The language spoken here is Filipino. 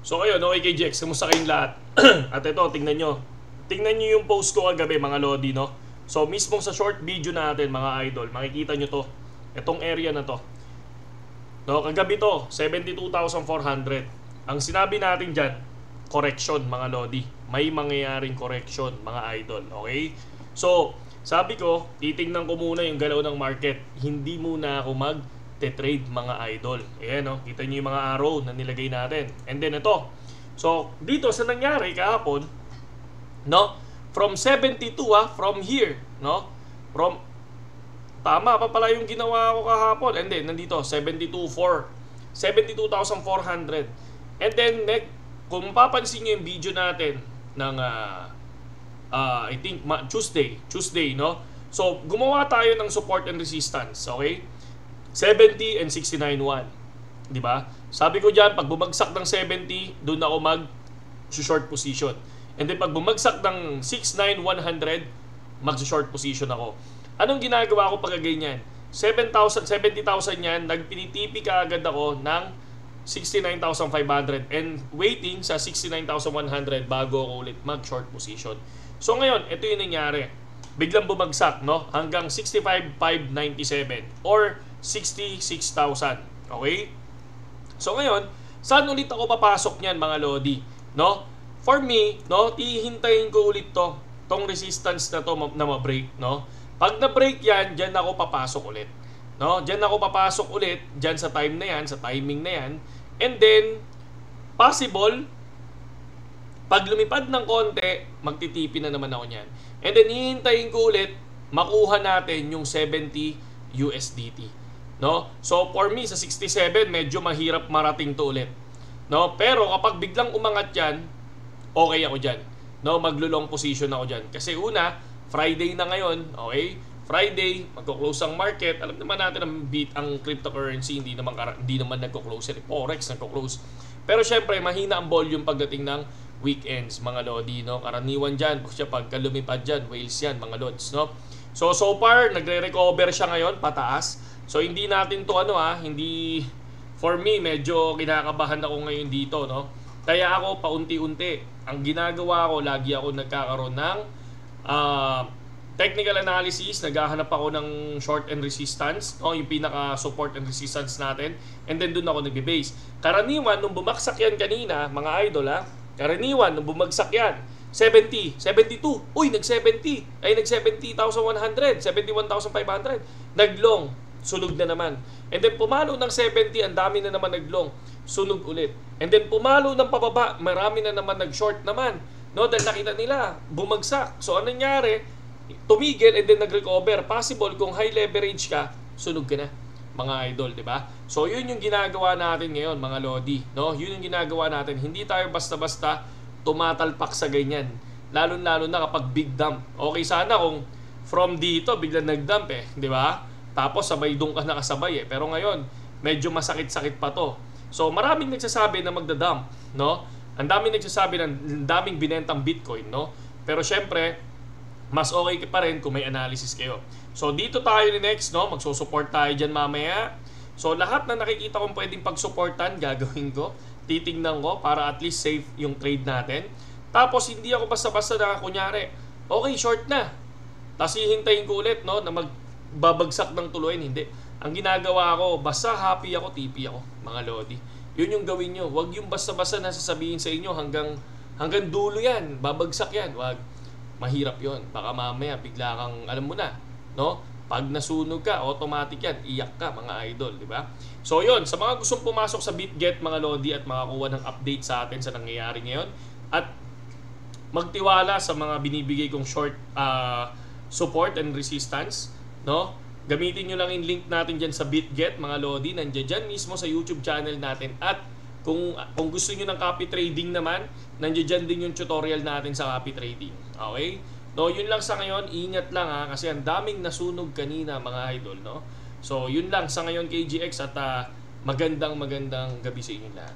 So ayun, okay KGX, kamusta kayong lahat? At ito, tingnan nyo. Tingnan nyo yung post ko kagabi mga Lodi, no? So mismong sa short video natin mga idol, makikita nyo to. Itong area na to. No, kagabi to, 72,400. Ang sinabi natin dyan, correction mga Lodi. May mangyayaring correction mga idol, okay? So, sabi ko, titingnan ko muna yung galaw ng market. Hindi muna ako mag-trade mga idol. Ayan, no? Kita nyo yung mga arrow na nilagay natin. And then ito. So, dito sa nangyari kahapon, no? From 72 from here, no? From tama pa pala yung ginawa ko kahapon. And then nandito 72,400. And then kung mapapansin niyo yung video natin ng I think Tuesday, no? So, gumawa tayo ng support and resistance, okay? 70 and 69.1. 'Di ba? Sabi ko diyan, pag bumagsak ng 70, doon ako mag-short position. And then pag bumagsak ng 69,100, mag-short position ako. Anong ginagawa ko pag ganyan? 70,000 yan, nagpinitipi ka agad ako ng 69,500 and waiting sa 69,100 bago ako ulit mag-short position. So ngayon, ito yung nangyari. Biglang bumagsak, no? Hanggang 65,597 or 66,000. Okay? So ngayon, saan ulit ako papasok niyan mga Lodi? No? For me, no, hihintayin ko ulit tong resistance na to na ma-break, no? Pag na-break yan, diyan ako papasok ulit. No? Diyan ako papasok ulit, diyan sa time na yan, sa timing na yan. And then possible pag lumipad ng konti, magtitipi na naman ako niyan. And then hihintayin ko ulit makuha natin yung 70 USDT. No? So for me sa 67 medyo mahirap marating to ulit. No? Pero kapag biglang umangat yan, okay ako diyan. No, maglo-long position ako diyan. Kasi una, Friday na ngayon, okay? Friday, magko-close ang market. Alam naman natin ang cryptocurrency hindi naman nagko-close, forex nagko-close. Pero syempre, mahina ang volume pagdating ng weekends, mga Lodi, no? Karaniwan diyan, siya pagka lumipad diyan, whales yan, mga Lods, no? So far, nagre-recover siya ngayon pataas. So hindi natin to hindi for me medyo kinakabahan ako ngayon dito, no? Kaya ako paunti-unti, ang ginagawa ko, lagi ako nagkakaroon ng technical analysis, naghahanap ako ng short and resistance, no? Yung pinaka support and resistance natin, and then doon ako nagbe-base. Karaniwan nung bumagsak yan kanina, mga idol karaniwan nung bumagsak yan 70, 72, uy nag-70, ay nag-70,100, 71,500, nag-long, sunog na naman. And then pumalo ng 70, ang dami na naman nag-long, sunog ulit. And then pumalo ng pababa, marami na naman nag-short naman, no? Dahil nakita nila bumagsak. So anong nangyari? Tumigil and then nag-recover. Possible kung high leverage ka, sunog ka na, mga idol, di ba? So yun yung ginagawa natin ngayon, mga Lodi, no? Yun yung ginagawa natin. Hindi tayo basta-basta tumatalpak sa ganyan. Lalo-lalo na kapag big dump. Okay sana kung from dito biglang nag-dump di ba? Tapos sabay doon ka nakasabay Pero ngayon, medyo masakit-sakit pa to. So maraming nagsasabi na magda-dump, no? Ang daming nagsasabi ng daming binentang Bitcoin, no? Pero syempre, mas okay pa rin kung may analysis kayo. So dito tayo next, no? Magsusupport tayo diyan mamaya. So lahat na nakikita kong pwedeng pagsuportan, gagawin ko. Titingnan ko para at least safe yung trade natin. Tapos hindi ako basta-basta na kunyari, okay, short na. Tapos hihintayin ko ulit, no, na magbabagsak ng tuluyan. Hindi. Ang ginagawa ko, basta happy ako, TP ako, mga Lodi. Yun yung gawin nyo. Huwag yung basta-basta na sasabihin sa inyo hanggang dulo yan, babagsak yan. Huwag. Mahirap yon. Baka mamaya bigla kang, alam mo na, no? Pag nasunog ka, automatic yan, iyak ka, mga idol, di ba? So yon, sa mga gustong pumasok sa BitGet, mga Lodi, at makakuha ng update sa atin sa nangyayari ngayon, at magtiwala sa mga binibigay kong short support and resistance, no? Gamitin nyo lang yung link natin dyan sa BitGet, mga Lodi, nandiyan dyan mismo sa YouTube channel natin. At kung gusto nyo ng copy trading naman, nandiyan dyan din yung tutorial natin sa copy trading. Okay? No, yun lang sa ngayon. Ingat lang kasi ang daming nasunog kanina, mga idol, no? So, yun lang sa ngayon KGX at magandang gabi sa inyo lahat.